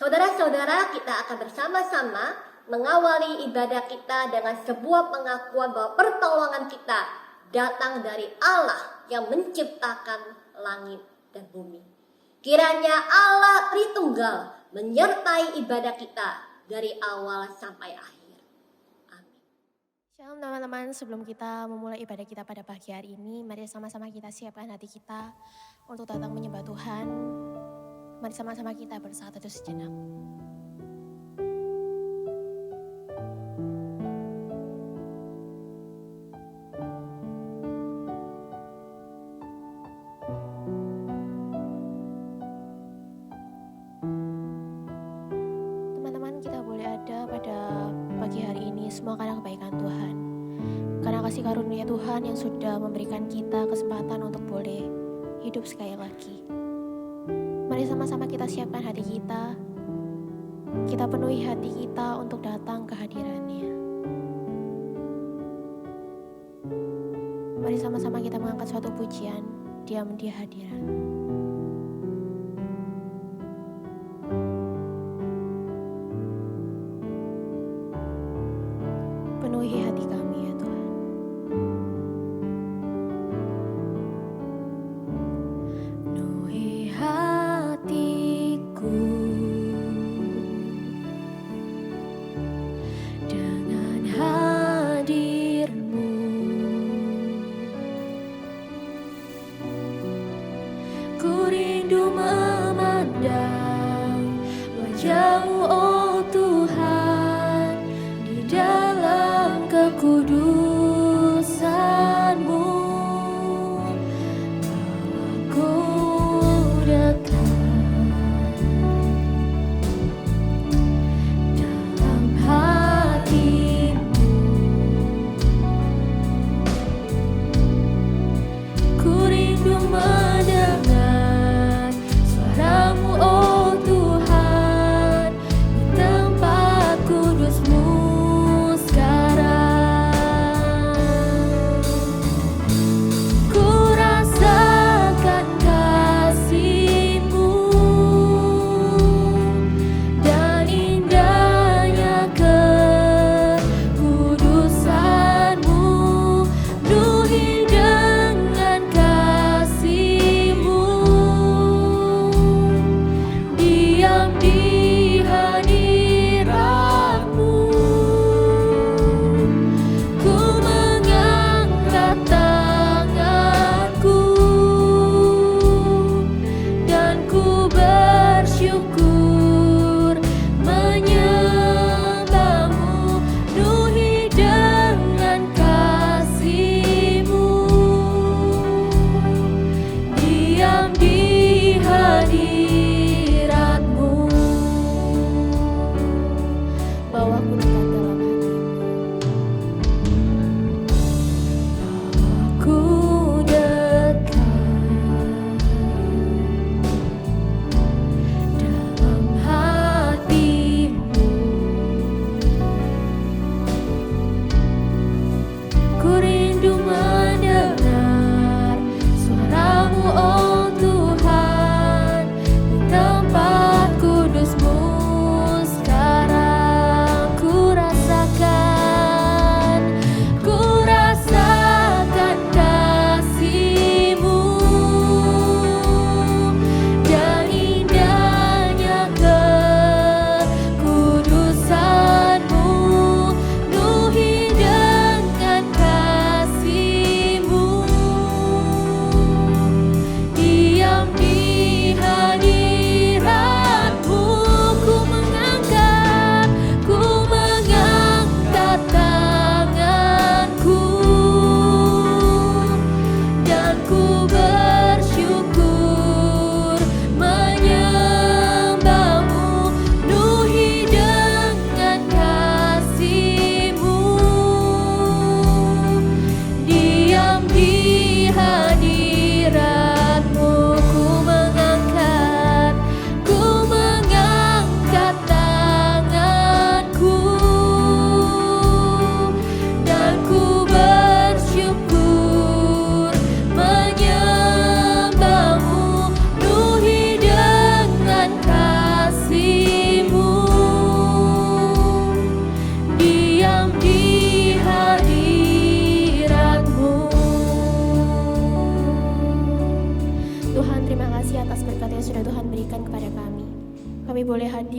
Saudara-saudara, kita akan bersama-sama mengawali ibadah kita dengan sebuah pengakuan bahwa pertolongan kita datang dari Allah yang menciptakan langit dan bumi. Kiranya Allah Tritunggal menyertai ibadah kita dari awal sampai akhir. Amin. Shalom teman-teman, sebelum kita memulai ibadah kita pada pagi hari ini, mari sama-sama kita siapkan hati kita untuk datang menyembah Tuhan. Mari sama-sama kita bersaat teduh sejenak. Teman-teman, kita boleh ada pada pagi hari ini semua karena kebaikan Tuhan. Karena kasih karunia Tuhan yang sudah memberikan kita kesempatan untuk boleh hidup sekali lagi. Mari sama-sama kita siapkan hati kita. Kita penuhi hati kita untuk datang ke hadiran-Nya. Mari sama-sama kita mengangkat suatu pujian, diam di hadirat. Penuhi hati kami ya Tuhan. Penuhi hatiku dengan hadir-Mu.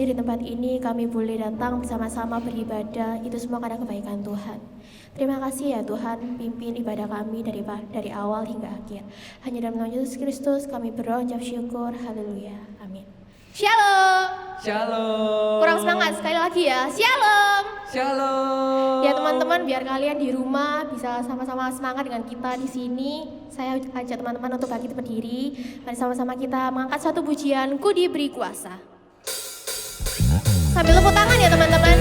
hadir di tempat ini, kami boleh datang bersama-sama beribadah, itu semua karena kebaikan Tuhan. Terima kasih ya Tuhan, pimpin ibadah kami dari awal hingga akhir. Hanya dalam nama Yesus Kristus kami berdoa, ucap syukur, haleluya, amin. Shalom. Shalom. Kurang semangat sekali lagi ya. Shalom. Shalom. Ya teman-teman, biar kalian di rumah bisa sama-sama semangat dengan kita di sini. Saya ajak teman-teman untuk bangkit berdiri. Mari sama-sama kita mengangkat satu pujian, Ku Diberi Kuasa. Sambil tepuk tangan ya teman-teman.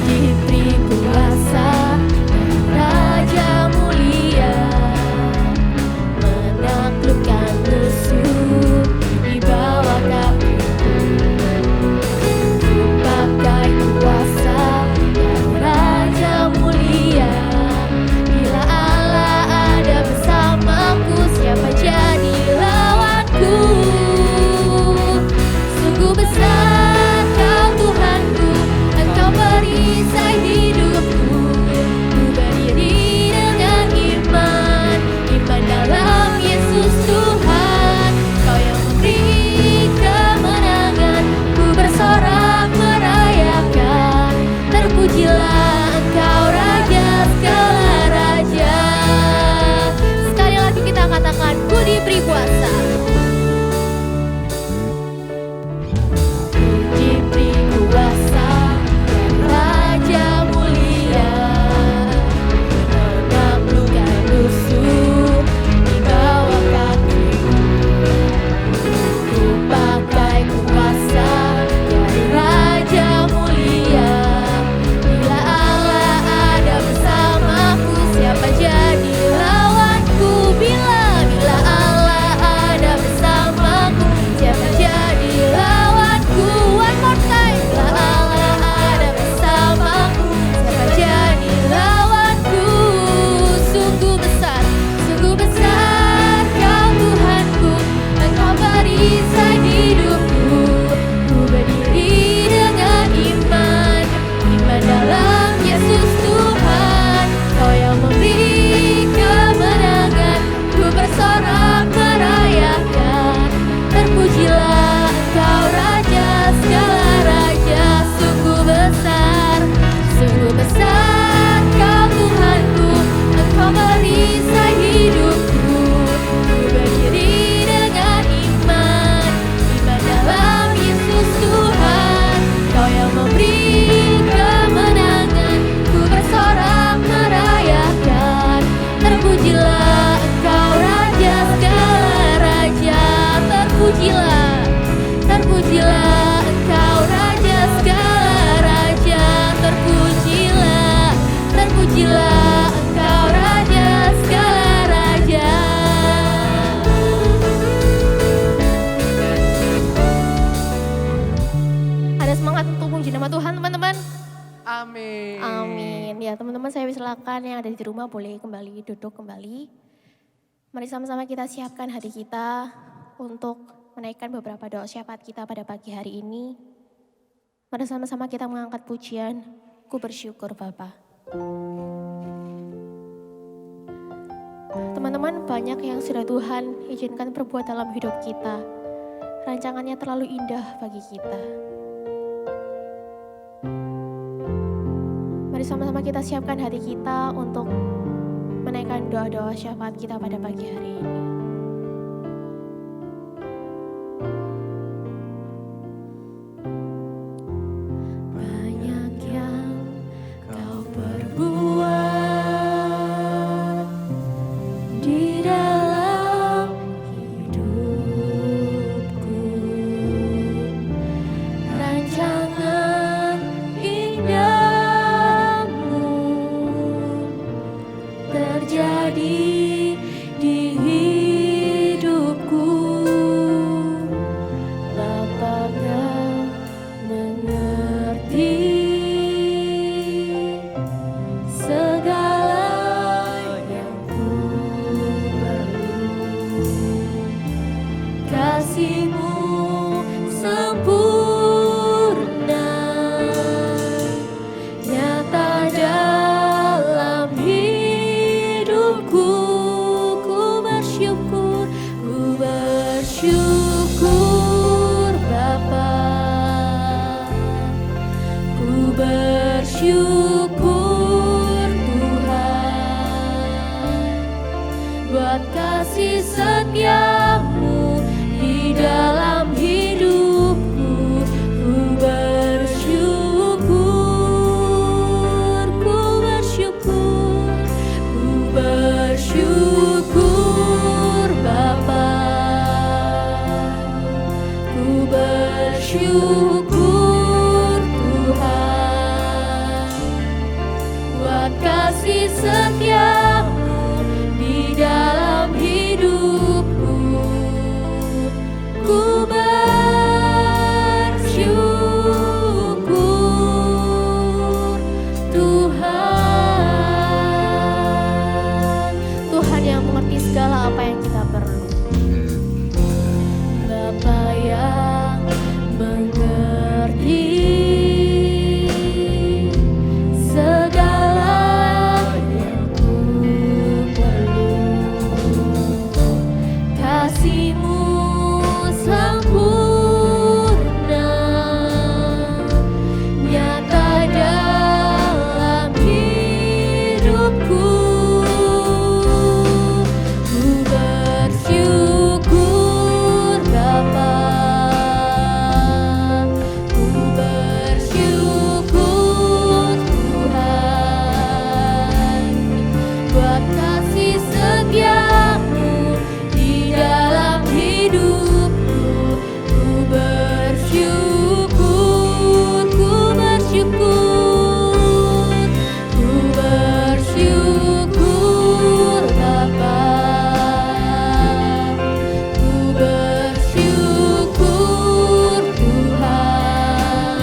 Diberi kuasa, Raja mulia, menaklukkan musuh di bawah kakiku. Pakai kuasa Raja mulia, bila Allah ada bersamaku, siapa jadi lawanku? Sungguh besar Kau Tuhanku, Engkau perisai hidupku. Ku berdiri dengan iman dalam Yesus Tuhan. Kau yang memberi kemenangan, ku bersorak merayakan. Terpujilah Engkau Raja segala raja. Sekali lagi kita katakan, ku diberi kuasa. Diberi kuasa, Raja mulia, menaklukkan musuh di bawah kakiku. Ku pakai kuasa dari Raja mulia, bila Allah ada bersamaku, siapa jadi lawanku? Bila Allah ada bersamaku, siapa jadi lawanku? One more time. Bila Allah ada bersamaku, siapa jadi lawanku? Sungguh besar Kau Tuhanku, Engkau perisai hidupku. Ku berdiri dengan iman dalam Yesus Tuhan. Kau yang memberi kemenangan, ku bersorak merayakan. Terpujilah Engkau Raja segala raja. Sungguh besar Kau Tuhanku, Engkau perisai hidupku. Ku berdiri dengan iman dalam Yesus Tuhan. Kau yang memberi kemenangan, ku bersorak merayakan. Terpujilah Engkau Raja segala raja. Terpujilah Engkau Raja segala raja. Terpujilah Engkau Raja segala raja. Ada semangat untuk puji nama Tuhan teman-teman? Amin. Amin. Ya teman-teman, saya silakan yang ada di rumah boleh kembali duduk kembali. Mari sama-sama kita siapkan hati kita untuk menaikkan beberapa doa syafaat kita pada pagi hari ini. Mari sama-sama kita mengangkat pujian, Ku bersyukur Bapa. Teman-teman, banyak yang sudah Tuhan izinkan berbuat dalam hidup kita. Rancangannya terlalu indah bagi kita. Mari sama-sama kita siapkan hati kita untuk menaikkan doa-doa syafaat kita pada pagi hari ini. Banyak yang Kau perbuat di dalam hidupku. Rancangan indahmu terjadi di hidupku. kasih setiamu di dalam hidupku. Ku bersyukur Tuhan. Tuhan yang mengerti segala apa yang kita perlu. Bapa yang mengerti segala yang ku perlu. Kasih-Mu sempurna nyata dalam hidupku. Ku bersyukur Bapa, ku bersyukur Tuhan buat kasih setiamu di dalam hidupku. Ku bersyukur, ku bersyukur, ku bersyukur Bapa, ku bersyukur Tuhan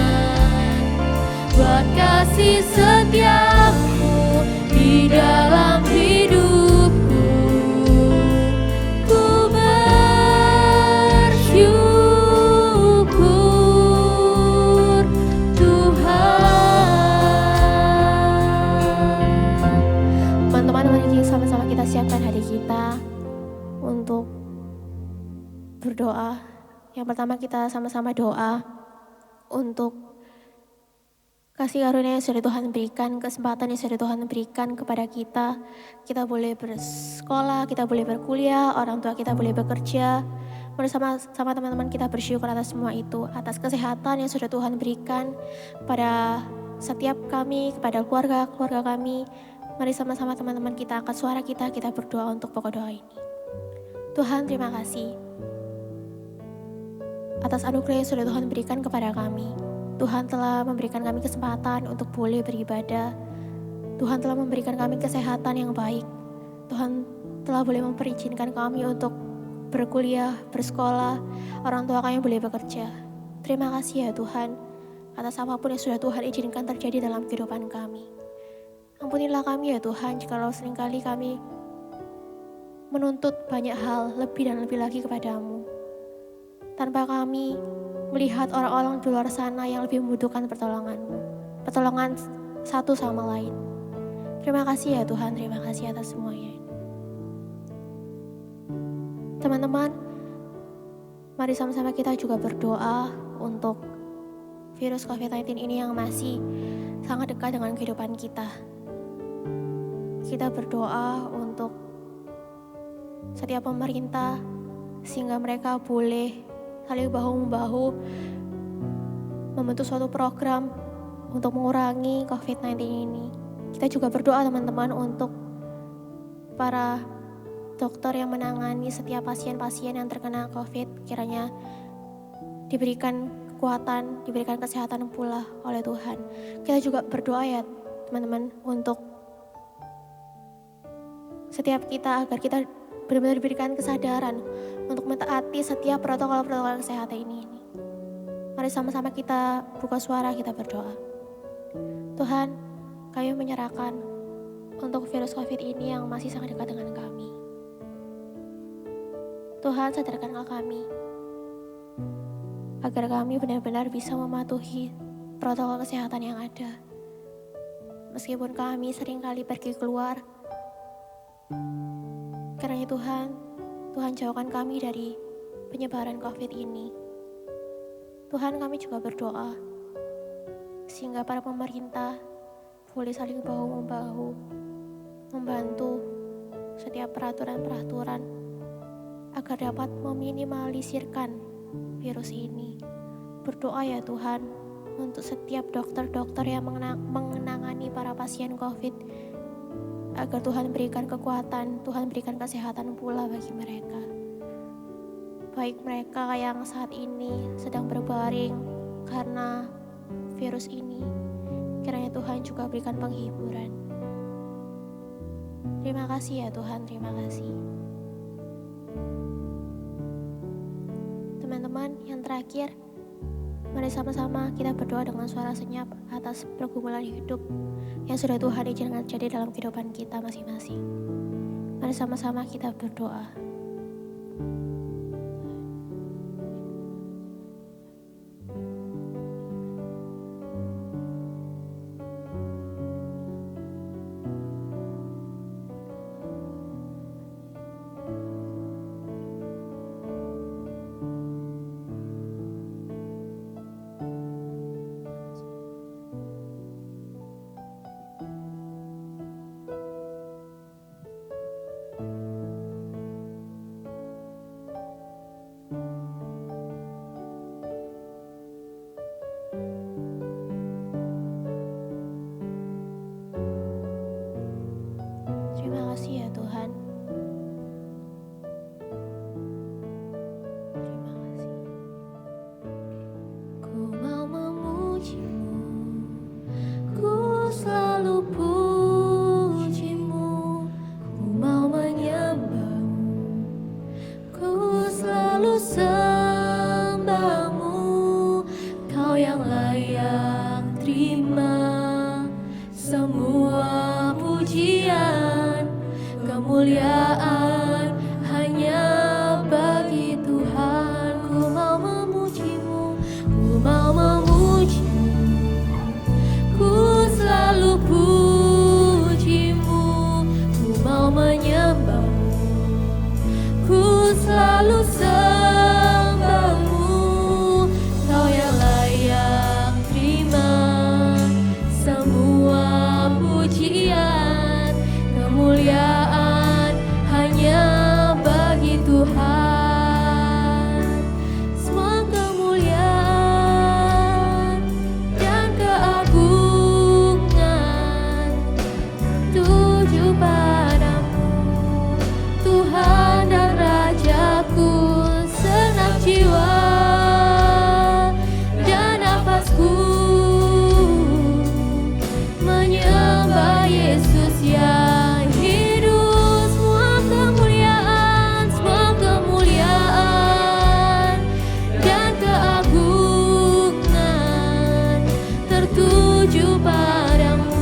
buat kasih setiamu di dalam hidupku. Ku bersyukur Tuhan. Teman-teman, mari sama-sama kita siapkan hati kita untuk berdoa. Yang pertama kita sama-sama doa untuk kasih karunia yang sudah Tuhan berikan, kesempatan yang sudah Tuhan berikan kepada kita. Kita boleh bersekolah, kita boleh berkuliah, orang tua kita boleh bekerja. Bersama teman-teman kita bersyukur atas semua itu, atas kesehatan yang sudah Tuhan berikan pada setiap kami, kepada keluarga kami. Mari sama-sama teman-teman kita angkat suara kita berdoa untuk pokok doa ini. Tuhan, terima kasih atas anugerah yang sudah Tuhan berikan kepada kami. Tuhan telah memberikan kami kesempatan untuk boleh beribadah. Tuhan telah memberikan kami kesehatan yang baik. Tuhan telah boleh memperizinkan kami untuk berkuliah, bersekolah. Orang tua kami boleh bekerja. Terima kasih ya Tuhan atas apapun yang sudah Tuhan izinkan terjadi dalam kehidupan kami. Ampunilah kami ya Tuhan jikalau seringkali kami menuntut banyak hal lebih dan lebih lagi kepadamu, tanpa kami melihat orang-orang di luar sana yang lebih membutuhkan pertolongan-Mu, pertolongan satu sama lain. Terima kasih ya Tuhan, terima kasih atas semuanya. Teman-teman, mari sama-sama kita juga berdoa untuk virus COVID-19 ini yang masih sangat dekat dengan kehidupan kita. Kita berdoa untuk setiap pemerintah sehingga mereka boleh saling bahu-membahu membentuk suatu program untuk mengurangi COVID-19 ini. Kita juga berdoa teman-teman untuk para dokter yang menangani setiap pasien-pasien yang terkena COVID, kiranya diberikan kekuatan, diberikan kesehatan pula oleh Tuhan. Kita juga berdoa ya teman-teman untuk setiap kita agar kita benar-benar diberikan kesadaran untuk mentaati setiap protokol-protokol kesehatan ini. Mari sama-sama kita buka suara, kita berdoa. Tuhan, kami menyerahkan untuk virus COVID ini yang masih sangat dekat dengan kami. Tuhan, sadarkanlah kami agar kami benar-benar bisa mematuhi protokol kesehatan yang ada. Meskipun kami seringkali pergi keluar, karena Tuhan jauhkan kami dari penyebaran COVID ini. Tuhan, kami juga berdoa sehingga para pemerintah boleh saling bahu-membahu membantu setiap peraturan-peraturan agar dapat meminimalisirkan virus ini. Berdoa ya Tuhan untuk setiap dokter-dokter yang mengenangani para pasien COVID, agar Tuhan berikan kekuatan, Tuhan berikan kesehatan pula bagi mereka. Baik mereka yang saat ini sedang berbaring karena virus ini, kiranya Tuhan juga berikan penghiburan. Terima kasih ya Tuhan, terima kasih. Teman-teman, yang terakhir, mari sama-sama kita berdoa dengan suara senyap atas pergumulan hidup yang sudah Tuhan izinkan terjadi dalam kehidupan kita masing-masing. Mari sama-sama kita berdoa. Terima kasih ya Tuhan. Terima kasih. Ku mau memuji-Mu, ku selalu puji-Mu, ku mau menyembah-Mu, ku selalu sembah-Mu. Kau yang layak terima semua pujian, kemuliaan hanya bagi Tuhan. Ku mau memuji-Mu, ku mau memuji-Mu, ku selalu puji-Mu, ku mau menyembah-Mu, ku selalu sembah-Mu. Kau yang layak terima semua pujian, kemuliaan hanya bagi Tuhan. Semua kemuliaan dan keagungan tuju padamu, Tuhan dan Rajaku. Segenap jiwa dan nafasku menyembah Yesus yang hidup. Semua kemuliaan dan keagungan tertuju padamu,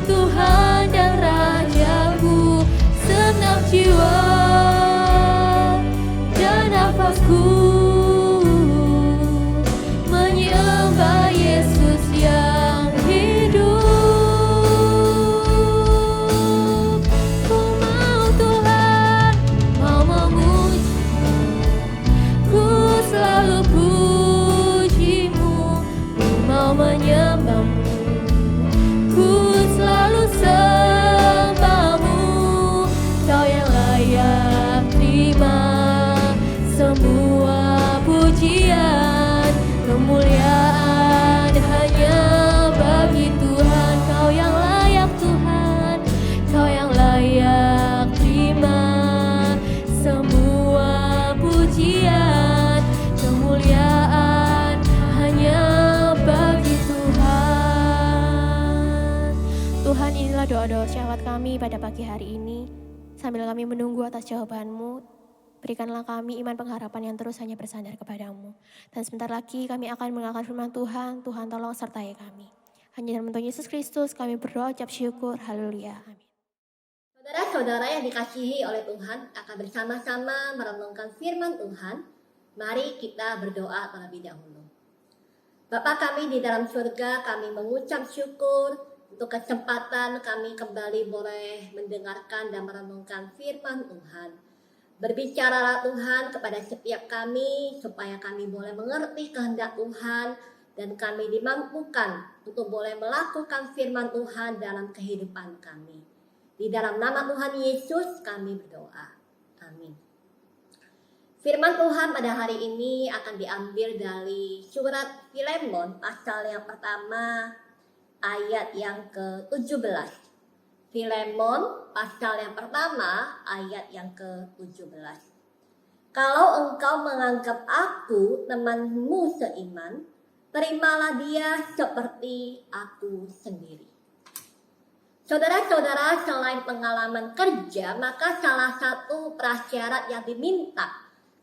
Tuhan dan Rajaku. Segenap jiwa dan nafasku menyembah Yesus yang hidup. Ku mau Tuhan, mau memuji-Mu, ku selalu puji-Mu, ku mau menyembah-Mu, ku selalu sembah-Mu. Kau yang layak terima semua pujian, kemuliaan hanya bagi Tuhan. Kau yang layak Tuhan, Kau yang layak terima semua pujian, kemuliaan hanya bagi Tuhan. Tuhan, inilah doa-doa syahwat kami pada pagi hari ini. Sambil kami menunggu atas jawaban-Mu, berikanlah kami iman pengharapan yang terus hanya bersandar kepadamu. Dan sebentar lagi kami akan mendengarkan firman Tuhan. Tuhan tolong sertai kami. Hanya dalam Tuhan Yesus Kristus kami berdoa ucap syukur. Haleluya. Amin. Saudara-saudara yang dikasihi oleh Tuhan, akan bersama-sama merenungkan firman Tuhan. Mari kita berdoa terlebih dahulu. Bapa kami di dalam surga, kami mengucap syukur untuk kesempatan kami kembali boleh mendengarkan dan merenungkan firman Tuhan. Berbicaralah Tuhan kepada setiap kami supaya kami boleh mengerti kehendak Tuhan dan kami dimampukan untuk boleh melakukan firman Tuhan dalam kehidupan kami. Di dalam nama Tuhan Yesus kami berdoa. Amin. Firman Tuhan pada hari ini akan diambil dari surat Filemon pasal yang pertama ayat yang ke-17. Filemon pasal yang pertama ayat yang ke-17. Kalau engkau menganggap aku temanmu seiman, terimalah dia seperti aku sendiri. Saudara-saudara, selain pengalaman kerja, maka salah satu prasyarat yang diminta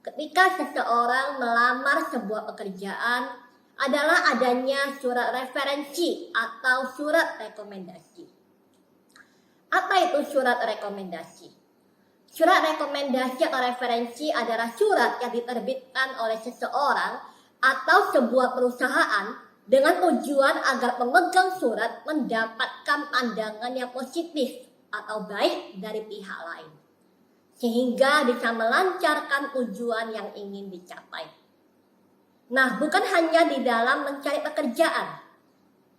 ketika seseorang melamar sebuah pekerjaan adalah adanya surat referensi atau surat rekomendasi. Apa itu surat rekomendasi? Surat rekomendasi atau referensi adalah surat yang diterbitkan oleh seseorang atau sebuah perusahaan dengan tujuan agar pemegang surat mendapatkan pandangan yang positif atau baik dari pihak lain, sehingga bisa melancarkan tujuan yang ingin dicapai. Nah, bukan hanya di dalam mencari pekerjaan,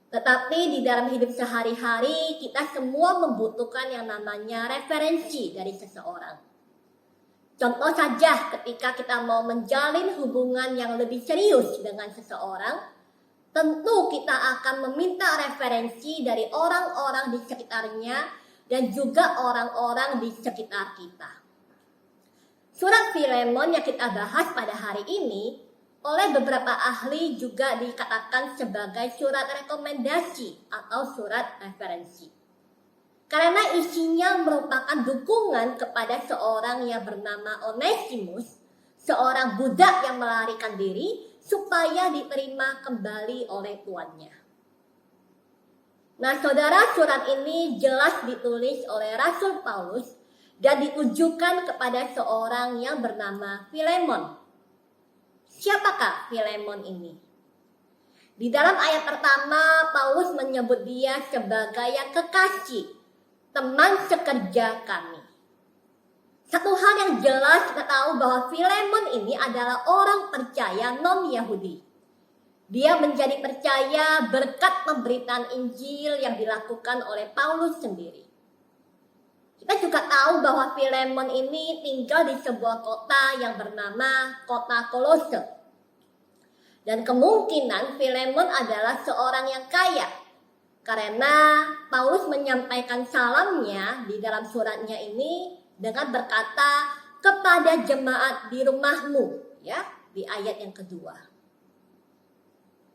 tetapi di dalam hidup sehari-hari kita semua membutuhkan yang namanya referensi dari seseorang. Contoh saja ketika kita mau menjalin hubungan yang lebih serius dengan seseorang, tentu kita akan meminta referensi dari orang-orang di sekitarnya dan juga orang-orang di sekitar kita. Surat Filemon yang kita bahas pada hari ini oleh beberapa ahli juga dikatakan sebagai surat rekomendasi atau surat referensi. Karena isinya merupakan dukungan kepada seorang yang bernama Onesimus, seorang budak yang melarikan diri supaya diterima kembali oleh tuannya. Nah, saudara, surat ini jelas ditulis oleh Rasul Paulus dan ditujukan kepada seorang yang bernama Filemon. Siapakah Filemon ini? Di dalam ayat pertama, Paulus menyebut dia sebagai yang kekasih, teman sekerja kami. Satu hal yang jelas kita tahu bahwa Filemon ini adalah orang percaya non-Yahudi. Dia menjadi percaya berkat pemberitaan Injil yang dilakukan oleh Paulus sendiri. Kita juga tahu bahwa Filemon ini tinggal di sebuah kota yang bernama kota Kolose. Dan kemungkinan Filemon adalah seorang yang kaya. Karena Paulus menyampaikan salamnya di dalam suratnya ini dengan berkata kepada jemaat di rumahmu, ya, di ayat yang kedua.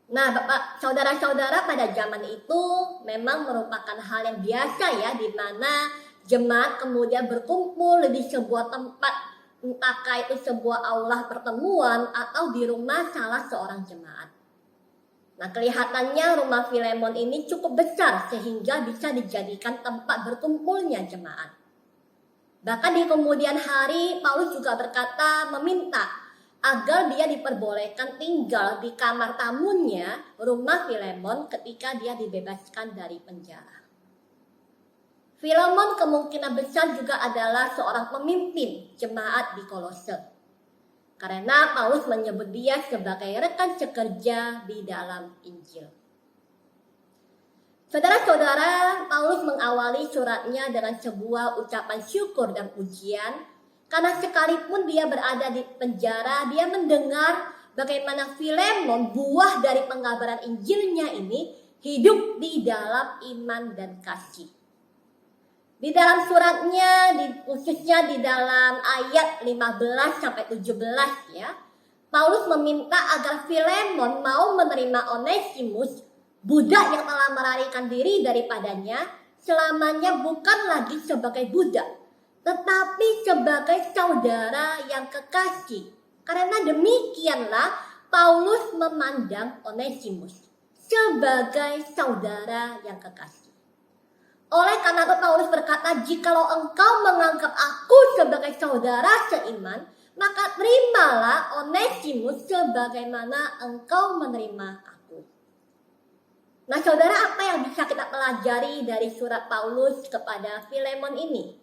Nah, Bapak, saudara-saudara, pada zaman itu memang merupakan hal yang biasa ya, di mana jemaat kemudian berkumpul di sebuah tempat, entahkah itu sebuah aula pertemuan atau di rumah salah seorang jemaat. Nah, kelihatannya rumah Filemon ini cukup besar sehingga bisa dijadikan tempat berkumpulnya jemaat. Bahkan di kemudian hari Paulus juga berkata meminta agar dia diperbolehkan tinggal di kamar tamunya rumah Filemon ketika dia dibebaskan dari penjara. Filemon kemungkinan besar juga adalah seorang pemimpin jemaat di Kolose. Karena Paulus menyebut dia sebagai rekan sekerja di dalam Injil. Saudara-saudara, Paulus mengawali suratnya dengan sebuah ucapan syukur dan pujian. Karena sekalipun dia berada di penjara, dia mendengar bagaimana Filemon, buah dari pengabaran Injilnya ini, hidup di dalam iman dan kasih. Di dalam suratnya, khususnya di dalam ayat 15-17 ya, Paulus meminta agar Filemon mau menerima Onesimus, budak yang telah melarikan diri daripadanya, selamanya bukan lagi sebagai budak, tetapi sebagai saudara yang kekasih. Karena demikianlah Paulus memandang Onesimus sebagai saudara yang kekasih. Oleh karena itu Paulus berkata, jikalau engkau menganggap aku sebagai saudara seiman, maka terimalah Onesimus sebagaimana engkau menerima aku. Nah, saudara, apa yang bisa kita pelajari dari surat Paulus kepada Filemon ini?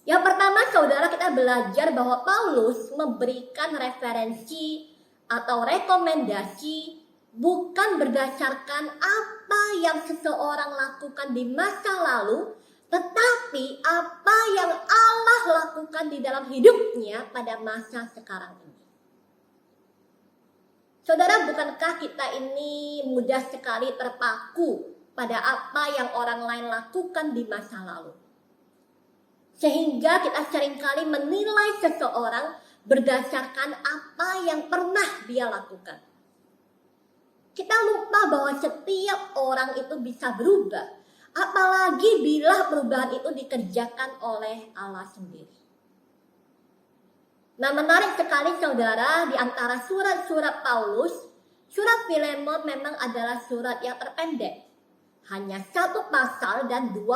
Yang pertama, saudara, kita belajar bahwa Paulus memberikan referensi atau rekomendasi bukan berdasarkan apa yang seseorang lakukan di masa lalu, tetapi apa yang Allah lakukan di dalam hidupnya pada masa sekarang ini. Saudara, bukankah kita ini mudah sekali terpaku pada apa yang orang lain lakukan di masa lalu? Sehingga kita seringkali menilai seseorang berdasarkan apa yang pernah dia lakukan. Kita lupa bahwa setiap orang itu bisa berubah. Apalagi bila perubahan itu dikerjakan oleh Allah sendiri. Nah, menarik sekali saudara, di antara surat-surat Paulus, surat Filemon memang adalah surat yang terpendek. Hanya 1 pasal dan 25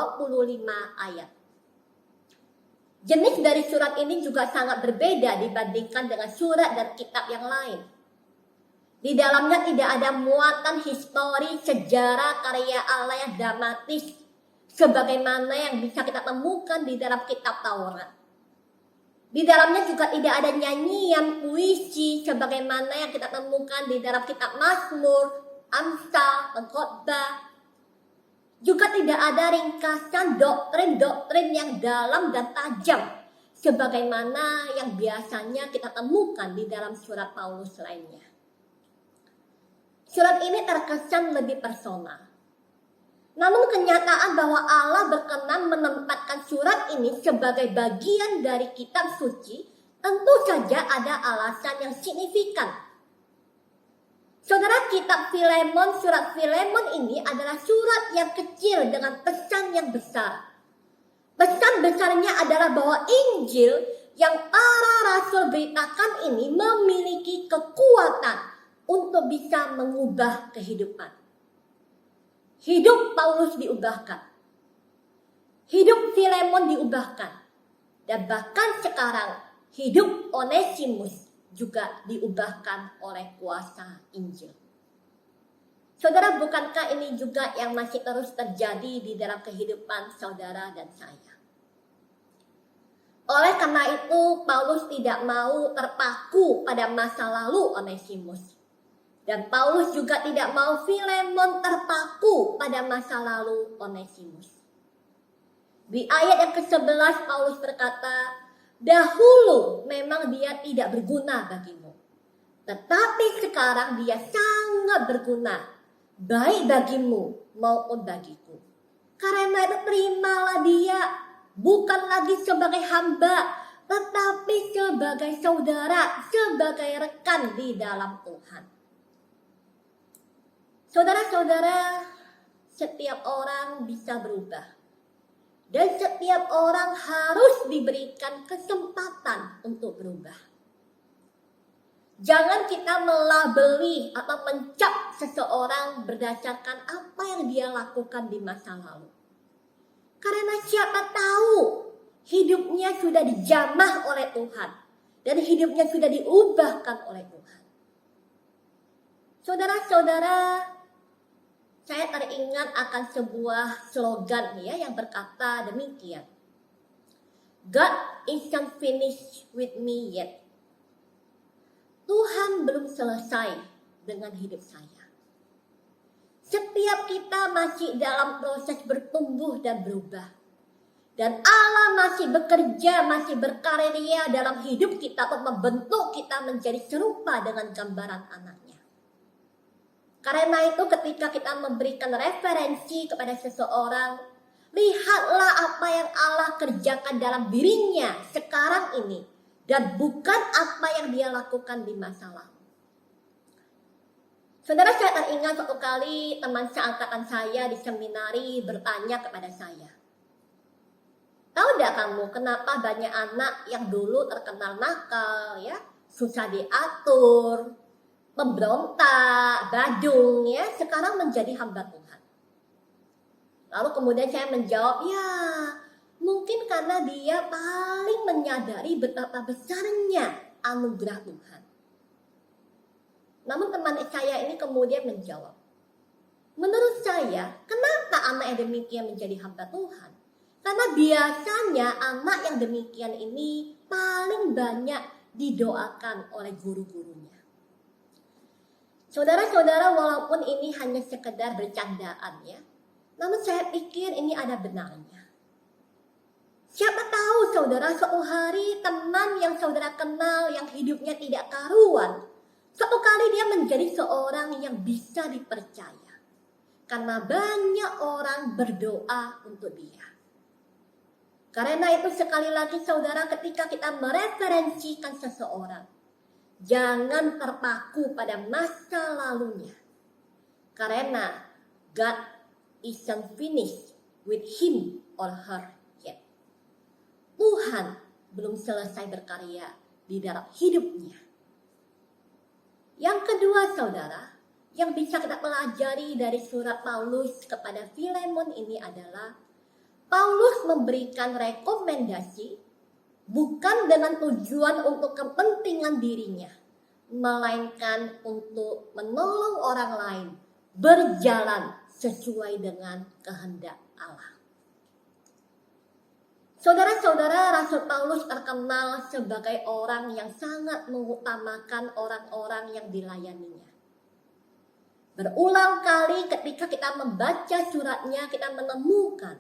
ayat. Jenis dari surat ini juga sangat berbeda dibandingkan dengan surat dan kitab yang lain. Di dalamnya tidak ada muatan histori, sejarah, karya Allah yang dramatis sebagaimana yang bisa kita temukan di dalam kitab Taurat. Di dalamnya juga tidak ada nyanyian, puisi sebagaimana yang kita temukan di dalam kitab Mazmur, Amsal, Pengkhotbah. Juga tidak ada ringkasan doktrin-doktrin yang dalam dan tajam sebagaimana yang biasanya kita temukan di dalam surat Paulus lainnya. Surat ini terkesan lebih personal. Namun kenyataan bahwa Allah berkenan menempatkan surat ini sebagai bagian dari kitab suci tentu saja ada alasan yang signifikan. Saudara, kitab Filemon, surat Filemon ini adalah surat yang kecil dengan pesan yang besar. Pesan besarnya adalah bahwa Injil yang para rasul beritakan ini memiliki kekuatan untuk bisa mengubah kehidupan. Hidup Paulus diubahkan. Hidup Filemon diubahkan. Dan bahkan sekarang hidup Onesimus juga diubahkan oleh kuasa Injil. Saudara, bukankah ini juga yang masih terus terjadi di dalam kehidupan saudara dan saya? Oleh karena itu, Paulus tidak mau terpaku pada masa lalu Onesimus. Dan Paulus juga tidak mau Filemon terpaku pada masa lalu Onesimus. Di ayat yang ke-11 Paulus berkata, dahulu memang dia tidak berguna bagimu. Tetapi sekarang dia sangat berguna, baik bagimu maupun bagiku. Karena itu terimalah dia, bukan lagi sebagai hamba, tetapi sebagai saudara, sebagai rekan di dalam Tuhan. Saudara-saudara, setiap orang bisa berubah. Dan setiap orang harus diberikan kesempatan untuk berubah. Jangan kita melabeli atau mencap seseorang berdasarkan apa yang dia lakukan di masa lalu. Karena siapa tahu hidupnya sudah dijamah oleh Tuhan. Dan hidupnya sudah diubahkan oleh Tuhan. Saudara-saudara, saya teringat akan sebuah slogan yang berkata demikian. God isn't finished with me yet. Tuhan belum selesai dengan hidup saya. Setiap kita masih dalam proses bertumbuh dan berubah. Dan Allah masih bekerja, masih berkarya dalam hidup kita untuk membentuk kita menjadi serupa dengan gambaran anaknya. Karena itu ketika kita memberikan referensi kepada seseorang, lihatlah apa yang Allah kerjakan dalam dirinya sekarang ini. Dan bukan apa yang dia lakukan di masa lalu. Saudara, saya teringat suatu kali teman seangkatan saya di seminari bertanya kepada saya. Tahu tidak kamu kenapa banyak anak yang dulu terkenal nakal, susah diatur, pemberontak, badung, sekarang menjadi hamba Tuhan. Lalu kemudian saya menjawab, mungkin karena dia paling menyadari betapa besarnya anugerah Tuhan. Namun teman saya ini kemudian menjawab, menurut saya, kenapa anak yang demikian menjadi hamba Tuhan? Karena biasanya anak yang demikian ini paling banyak didoakan oleh guru-gurunya. Saudara-saudara, walaupun ini hanya sekedar bercandaan namun saya pikir ini ada benarnya. Siapa tahu saudara, suatu hari teman yang saudara kenal yang hidupnya tidak karuan, suatu kali dia menjadi seorang yang bisa dipercaya. Karena banyak orang berdoa untuk dia. Karena itu sekali lagi saudara, ketika kita mereferensikan seseorang, jangan terpaku pada masa lalunya. Karena God isn't finished with him or her yet. Tuhan belum selesai berkarya di dalam hidupnya. Yang kedua, saudara, yang bisa kita pelajari dari surat Paulus kepada Filemon ini adalah Paulus memberikan rekomendasi bukan dengan tujuan untuk kepentingan dirinya, melainkan untuk menolong orang lain berjalan sesuai dengan kehendak Allah. Saudara-saudara, Rasul Paulus terkenal sebagai orang yang sangat mengutamakan orang-orang yang dilayaninya. Berulang kali ketika kita membaca suratnya, kita menemukan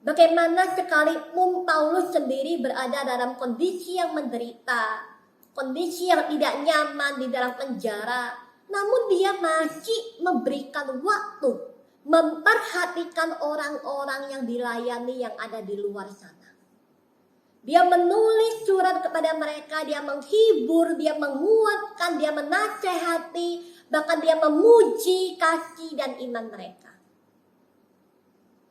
bagaimana sekalipun Paulus sendiri berada dalam kondisi yang menderita, kondisi yang tidak nyaman di dalam penjara, namun dia masih memberikan waktu, memperhatikan orang-orang yang dilayani yang ada di luar sana. Dia menulis surat kepada mereka, dia menghibur, dia menguatkan, dia menasehati, bahkan dia memuji kasih dan iman mereka.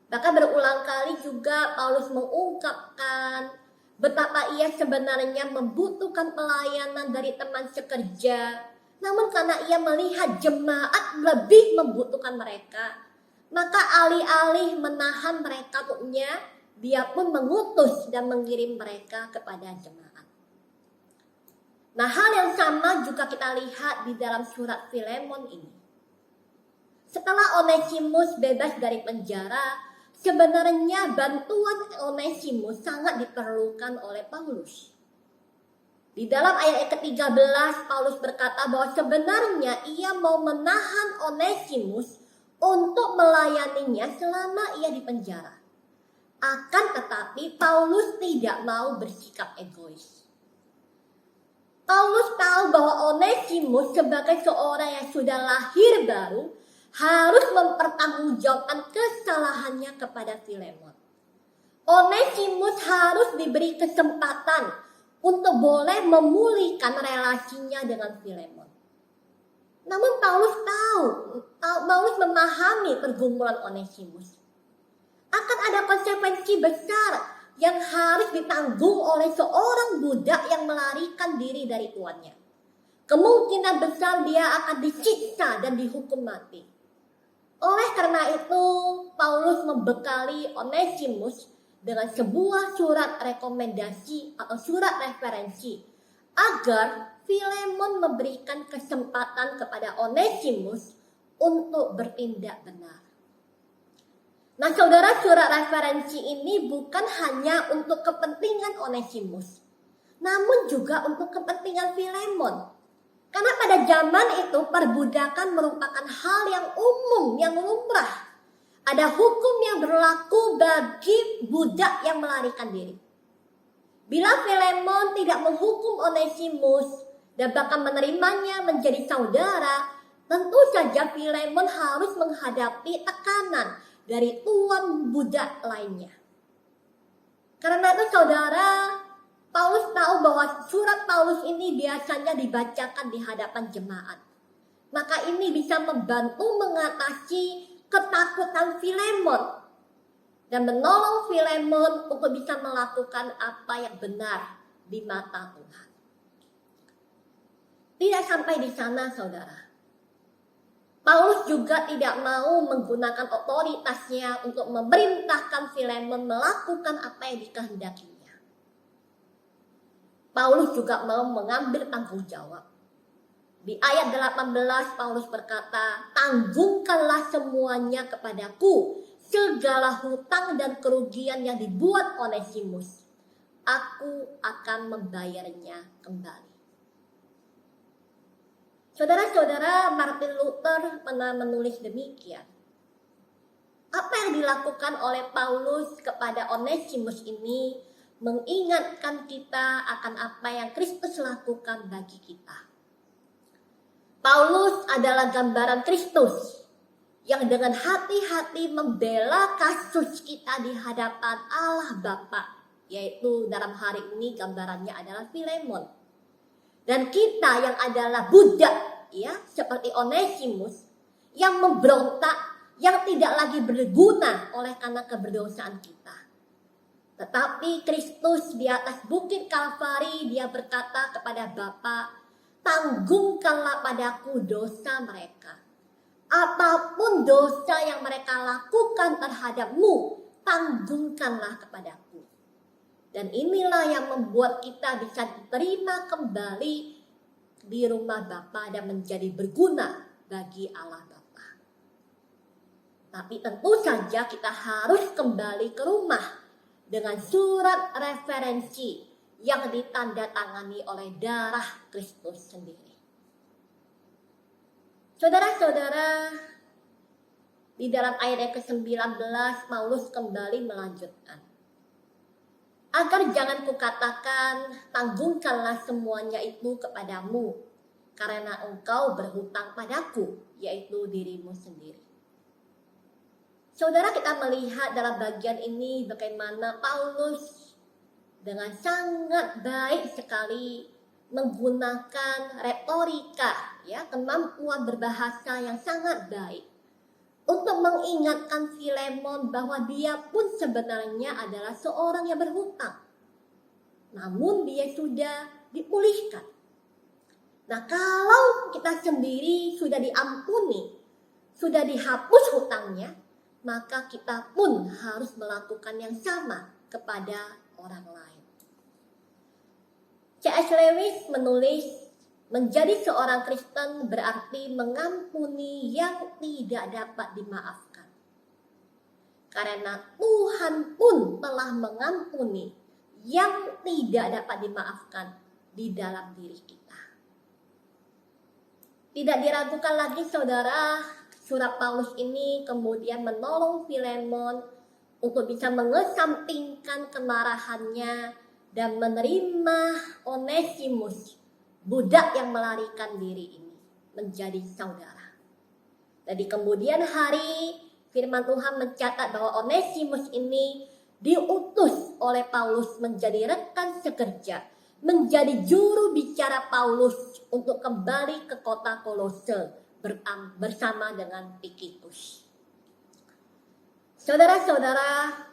Bahkan berulang kali juga Paulus mengungkapkan betapa ia sebenarnya membutuhkan pelayanan dari teman sekerja. Namun karena ia melihat jemaat lebih membutuhkan mereka, maka alih-alih menahan mereka punya, dia pun mengutus dan mengirim mereka kepada jemaat. Nah, hal yang sama juga kita lihat di dalam surat Filemon ini. Setelah Onesimus bebas dari penjara, sebenarnya bantuan Onesimus sangat diperlukan oleh Paulus. Di dalam ayat ke-13, Paulus berkata bahwa sebenarnya ia mau menahan Onesimus untuk melayaninya selama ia di penjara. Akan tetapi Paulus tidak mau bersikap egois. Paulus tahu bahwa Onesimus sebagai seorang yang sudah lahir baru harus mempertanggungjawabkan kesalahannya kepada Filemon. Onesimus harus diberi kesempatan untuk boleh memulihkan relasinya dengan Filemon. Namun Paulus memahami pergumulan Onesimus. Akan ada konsekuensi besar yang harus ditanggung oleh seorang budak yang melarikan diri dari tuannya. Kemungkinan besar dia akan disiksa dan dihukum mati. Oleh karena itu, Paulus membekali Onesimus dengan sebuah surat rekomendasi atau surat referensi agar Filemon memberikan kesempatan kepada Onesimus untuk bertindak benar. Nah, saudara, surat referensi ini bukan hanya untuk kepentingan Onesimus, namun juga untuk kepentingan Filemon. Karena pada zaman itu perbudakan merupakan hal yang umum, yang lumrah. Ada hukum yang berlaku bagi budak yang melarikan diri. Bila Filemon tidak menghukum Onesimus dan bahkan menerimanya menjadi saudara, tentu saja Filemon harus menghadapi tekanan dari tuan budak lainnya. Karena itu saudara, Paulus tahu bahwa surat Paulus ini biasanya dibacakan di hadapan jemaat. Maka ini bisa membantu mengatasi ketakutan Filemon dan menolong Filemon untuk bisa melakukan apa yang benar di mata Tuhan. Tidak sampai di sana, saudara. Paulus juga tidak mau menggunakan otoritasnya untuk memerintahkan Filemon melakukan apa yang dikehendakinya. Paulus juga mau mengambil tanggung jawab. Di ayat 18 Paulus berkata, "Tanggungkanlah semuanya kepadaku, segala hutang dan kerugian yang dibuat Onesimus. Aku akan membayarnya kembali." Saudara-saudara, Martin Luther pernah menulis demikian. Apa yang dilakukan oleh Paulus kepada Onesimus ini mengingatkan kita akan apa yang Kristus lakukan bagi kita. Paulus adalah gambaran Kristus yang dengan hati-hati membela kasus kita di hadapan Allah Bapa, yaitu dalam hari ini gambarannya adalah Filemon. Dan kita yang adalah budak, ya, seperti Onesimus yang memberontak, yang tidak lagi berguna oleh karena keberdosaan kita. Tetapi Kristus di atas bukit Kalvari, dia berkata kepada Bapa, tanggungkanlah padaku dosa mereka. Apapun dosa yang mereka lakukan terhadapmu, tanggungkanlah kepadaku. Dan inilah yang membuat kita bisa diterima kembali di rumah Bapa dan menjadi berguna bagi Allah Bapa. Tapi tentu saja kita harus kembali ke rumah dengan surat referensi yang ditandatangani oleh darah Kristus sendiri. Saudara-saudara, di dalam ayat yang ke-19 Paulus kembali melanjutkan. Agar jangan kukatakan, tanggungkanlah semuanya itu kepadamu, karena engkau berhutang padaku, yaitu dirimu sendiri. Saudara, kita melihat dalam bagian ini bagaimana Paulus dengan sangat baik sekali menggunakan retorika, ya, kemampuan berbahasa yang sangat baik untuk mengingatkan Filemon bahwa dia pun sebenarnya adalah seorang yang berhutang. Namun dia sudah dipulihkan. Nah, kalau kita sendiri sudah diampuni, sudah dihapus hutangnya, maka kita pun harus melakukan yang sama kepada orang lain. C.S. Lewis menulis, menjadi seorang Kristen berarti mengampuni yang tidak dapat dimaafkan. Karena Tuhan pun telah mengampuni yang tidak dapat dimaafkan di dalam diri kita. Tidak diragukan lagi saudara, surat Paulus ini kemudian menolong Filemon untuk bisa mengesampingkan kemarahannya dan menerima Onesimus, budak yang melarikan diri ini, menjadi saudara. Jadi kemudian hari firman Tuhan mencatat bahwa Onesimus ini diutus oleh Paulus menjadi rekan sekerja, menjadi juru bicara Paulus untuk kembali ke kota Kolose bersama dengan Tikikus. Saudara-saudara,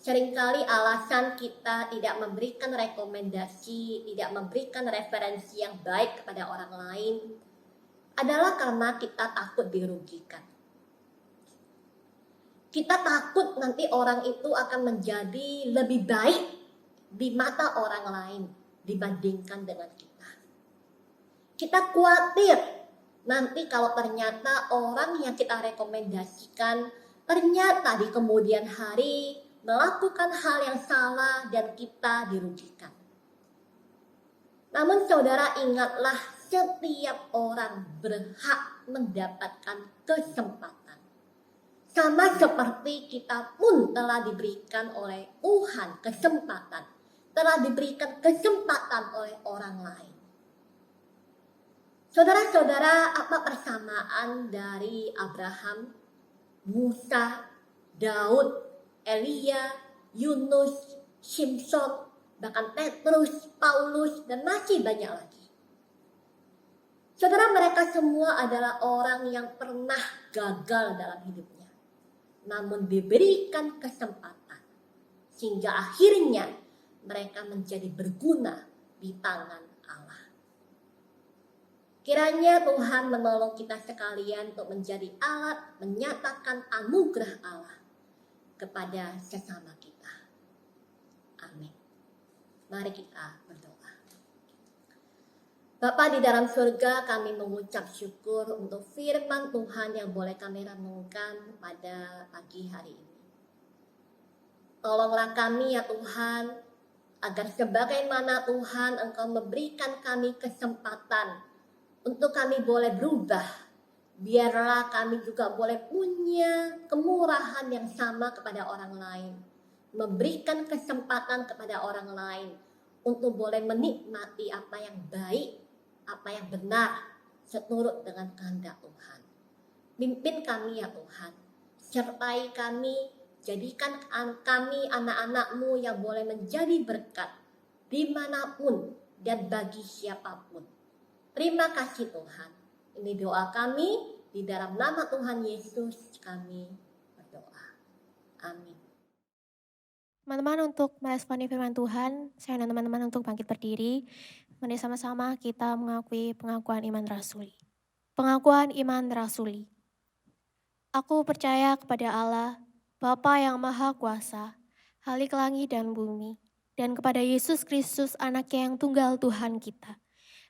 seringkali alasan kita tidak memberikan rekomendasi, tidak memberikan referensi yang baik kepada orang lain adalah karena kita takut dirugikan. Kita takut nanti orang itu akan menjadi lebih baik di mata orang lain dibandingkan dengan kita. Kita khawatir nanti kalau ternyata orang yang kita rekomendasikan ternyata di kemudian hari melakukan hal yang salah dan kita dirugikan. Namun saudara, ingatlah, setiap orang berhak mendapatkan kesempatan. Sama seperti kita pun telah diberikan oleh Tuhan kesempatan, telah diberikan kesempatan oleh orang lain. Saudara-saudara, apa persamaan dari Abraham, Musa, Daud, Elia, Yunus, Simpson, bahkan Petrus, Paulus, dan masih banyak lagi? Saudara, mereka semua adalah orang yang pernah gagal dalam hidupnya, namun diberikan kesempatan, sehingga akhirnya mereka menjadi berguna di tangan Allah. Kiranya Tuhan menolong kita sekalian untuk menjadi alat menyatakan anugerah Allah kepada sesama kita. Amin. Mari kita berdoa. Bapa di dalam surga, kami mengucap syukur untuk firman Tuhan yang boleh kami renungkan pada pagi hari ini. Tolonglah kami ya Tuhan, agar sebagaimana Tuhan Engkau memberikan kami kesempatan untuk kami boleh berubah, biarlah kami juga boleh punya kemurahan yang sama kepada orang lain, memberikan kesempatan kepada orang lain untuk boleh menikmati apa yang baik, apa yang benar, seturut dengan kehendak Tuhan. Pimpin kami ya Tuhan, sertai kami, jadikan kami anak-anak-Mu yang boleh menjadi berkat dimanapun dan bagi siapapun. Terima kasih Tuhan. Ini doa kami Di dalam nama Tuhan Yesus kami berdoa. Amin. Teman-teman, untuk meresponi firman Tuhan, saya dan teman-teman untuk bangkit berdiri. Mari sama-sama kita mengakui pengakuan iman rasuli. Pengakuan iman rasuli. Aku percaya kepada Allah, Bapa yang Maha Kuasa, Khalik langit dan bumi, dan kepada Yesus Kristus, Anaknya yang tunggal Tuhan kita,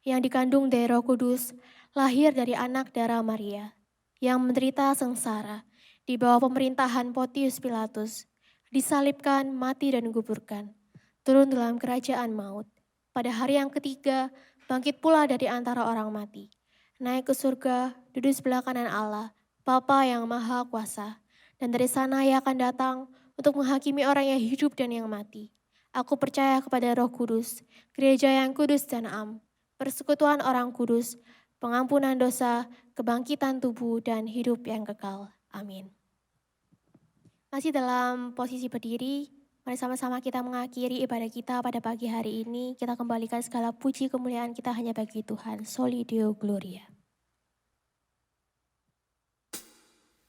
yang dikandung dari Roh Kudus, lahir dari anak darah Maria, yang menderita sengsara di bawah pemerintahan Pontius Pilatus, disalibkan, mati dan dikuburkan, turun dalam kerajaan maut. Pada hari yang ketiga, bangkit pula dari antara orang mati, naik ke surga, duduk sebelah kanan Allah, Bapa yang Maha Kuasa, dan dari sana Ia akan datang untuk menghakimi orang yang hidup dan yang mati. Aku percaya kepada Roh Kudus, gereja yang kudus dan am, persekutuan orang kudus, pengampunan dosa, kebangkitan tubuh, dan hidup yang kekal. Amin. Masih dalam posisi berdiri, mari sama-sama kita mengakhiri ibadah kita pada pagi hari ini. Kita kembalikan segala puji kemuliaan kita hanya bagi Tuhan. Soli Deo Gloria.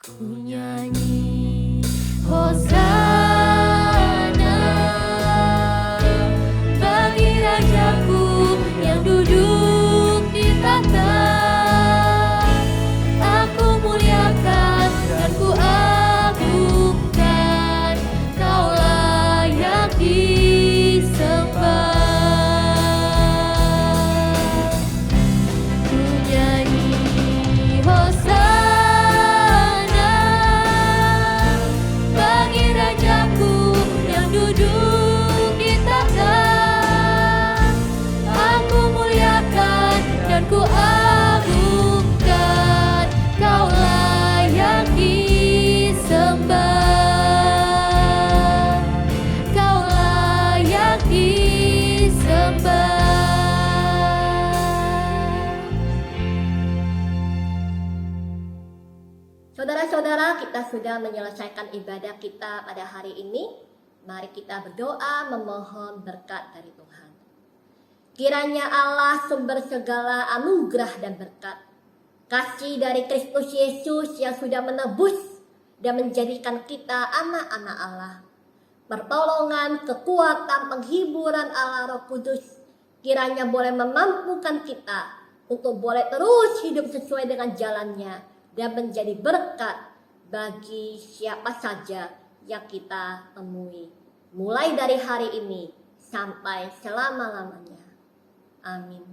Ku nyanyi Hosana bagi Rajaku yang duduk di tahta. Aku muliakan dan ku agungkan, Kau layak disembah. Ku nyanyi Hosana bagi Rajaku yang duduk di tahta. Aku muliakan dan ku agungkan, Kau layak disembah. Kau layak disembah. Saudara-saudara, kita sudah menyelesaikan ibadah kita pada hari ini. Mari kita berdoa memohon berkat dari Tuhan. Kiranya Allah sumber segala anugerah dan berkat, kasih dari Kristus Yesus yang sudah menebus dan menjadikan kita anak-anak Allah, pertolongan, kekuatan, penghiburan Allah Roh Kudus, kiranya boleh memampukan kita untuk boleh terus hidup sesuai dengan jalannya dan menjadi berkat bagi siapa saja yang kita temui, mulai dari hari ini sampai selama-lamanya. Amin.